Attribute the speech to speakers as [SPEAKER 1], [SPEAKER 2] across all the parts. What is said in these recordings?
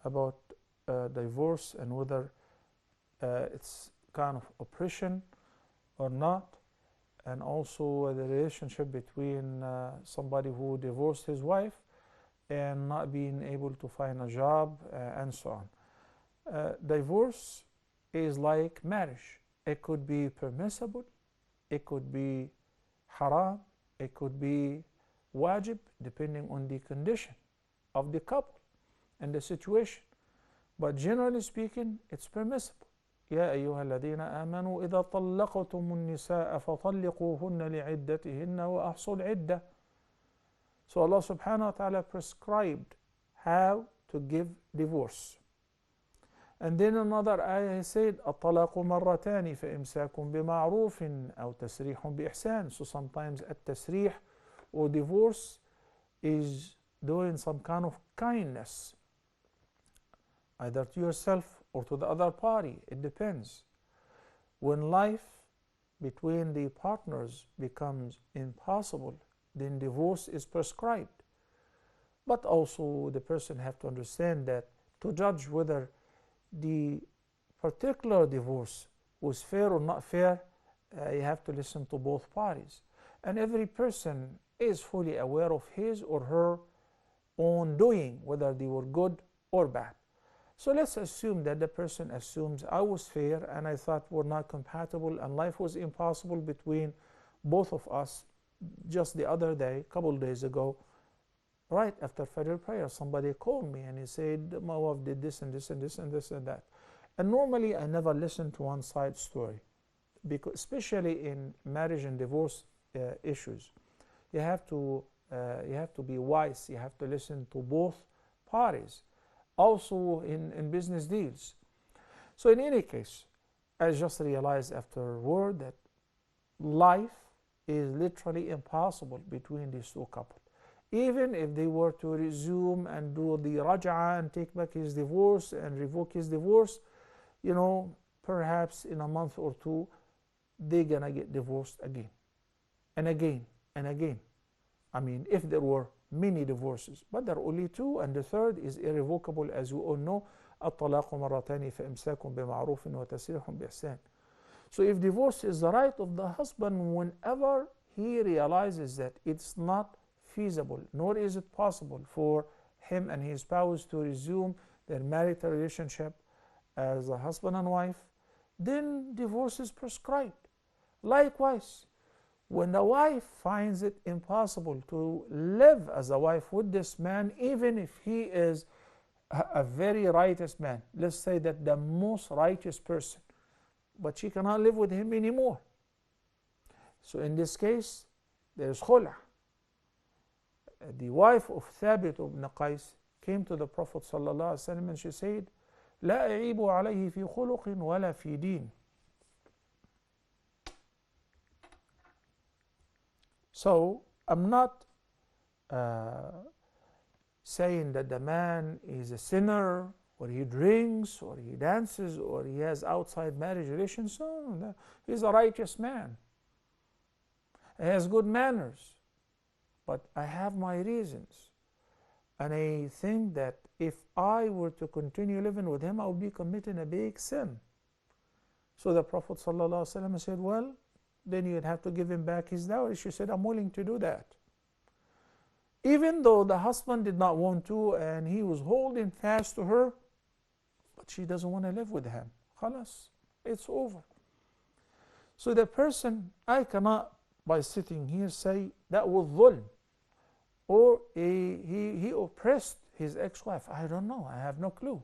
[SPEAKER 1] about divorce and whether it's kind of oppression or not, and also the relationship between somebody who divorced his wife and not being able to find a job and so on. Divorce is like marriage. It could be permissible, it could be haram, it could be wajib, depending on the condition of the couple and the situation. But generally speaking, it's permissible. يا أيها الذين آمنوا إذا طلقتم النساء فطلقوهن لعدتهن وأحصوا العدة. So Allah subhanahu wa ta'ala prescribed how to give divorce. And then another ayah he said الطلاق مرتان فإمساك بمعروف أو تسريح بإحسان. So sometimes التسريح or divorce is doing some kind of kindness, either to yourself or to the other party. It depends. When life between the partners becomes impossible, then divorce is prescribed. But also the person have to understand that to judge whether the particular divorce was fair or not fair, you have to listen to both parties. And every person is fully aware of his or her own doing, whether they were good or bad. So let's assume that the person assumes I was fair and I thought we're not compatible and life was impossible between both of us. Just the other day, a couple days ago, right after Fajr prayer, somebody called me and he said, my wife did this and this and this and this and that. And normally I never listen to one side story, because especially in marriage and divorce issues, you have to be wise. You have to listen to both parties. Also in business deals. So in any case, I just realized afterward that life is literally impossible between these two couples. Even if they were to resume and do the raj'ah and take back his divorce and revoke his divorce, you know, perhaps in a month or two, they're gonna get divorced again and again and again. I mean, if there were many divorces, but there are only two, and the third is irrevocable, as you all know. الطلاق مرتان فإمساك بمعروف وتسريح بإحسان. So if divorce is the right of the husband whenever he realizes that it's not feasible, nor is it possible for him and his spouse to resume their marital relationship as a husband and wife, then divorce is prescribed. Likewise, when the wife finds it impossible to live as a wife with this man, even if he is a very righteous man, let's say that the most righteous person, but she cannot live with him anymore. So in this case, there's khula. The wife of Thabit ibn Qais came to the Prophet ﷺ and she said, لا أعيب عليه في خلق ولا في دين. So I'm not saying that the man is a sinner, or he drinks, or he dances, or he has outside marriage relations. No, he's a righteous man. He has good manners. But I have my reasons. And I think that if I were to continue living with him, I would be committing a big sin. So the Prophet ﷺ said, well, then you'd have to give him back his dowry. She said, I'm willing to do that. Even though the husband did not want to and he was holding fast to her, but she doesn't want to live with him. Khalas, it's over. So the person, I cannot, by sitting here, say that was dhulm, or he oppressed his ex-wife. I don't know, I have no clue.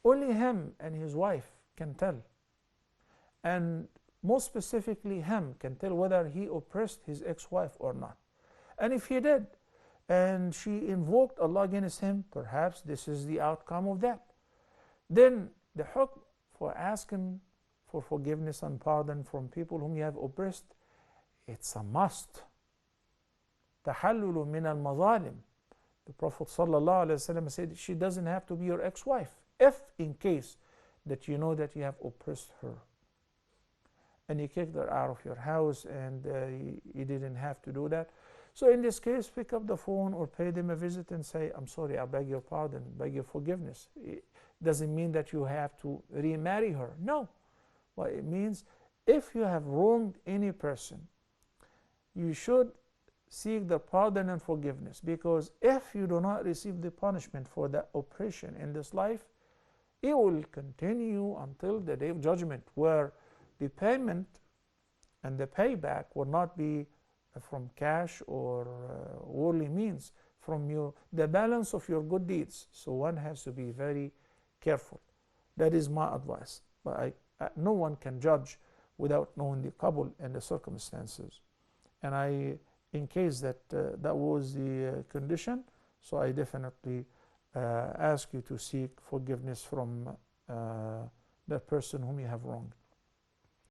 [SPEAKER 1] Only him and his wife can tell. And most specifically, him can tell whether he oppressed his ex-wife or not. And if he did, and she invoked Allah against him, perhaps this is the outcome of that. Then the hukm for asking for forgiveness and pardon from people whom you have oppressed, it's a must. تحلل من المظالم. The Prophet ﷺ said she doesn't have to be your ex-wife if in case that you know that you have oppressed her and you kicked her out of your house and you didn't have to do that. So in this case, pick up the phone or pay them a visit and say, I'm sorry, I beg your pardon, beg your forgiveness. It doesn't mean that you have to remarry her. No. What it means, if you have wronged any person, you should seek the pardon and forgiveness, because if you do not receive the punishment for the oppression in this life, it will continue until the day of judgment, where the payment and the payback will not be from cash or worldly means, from the balance of your good deeds. So one has to be very careful. That is my advice. But no one can judge without knowing the couple and the circumstances. And in case that that was the condition, so I definitely ask you to seek forgiveness from the person whom you have wronged.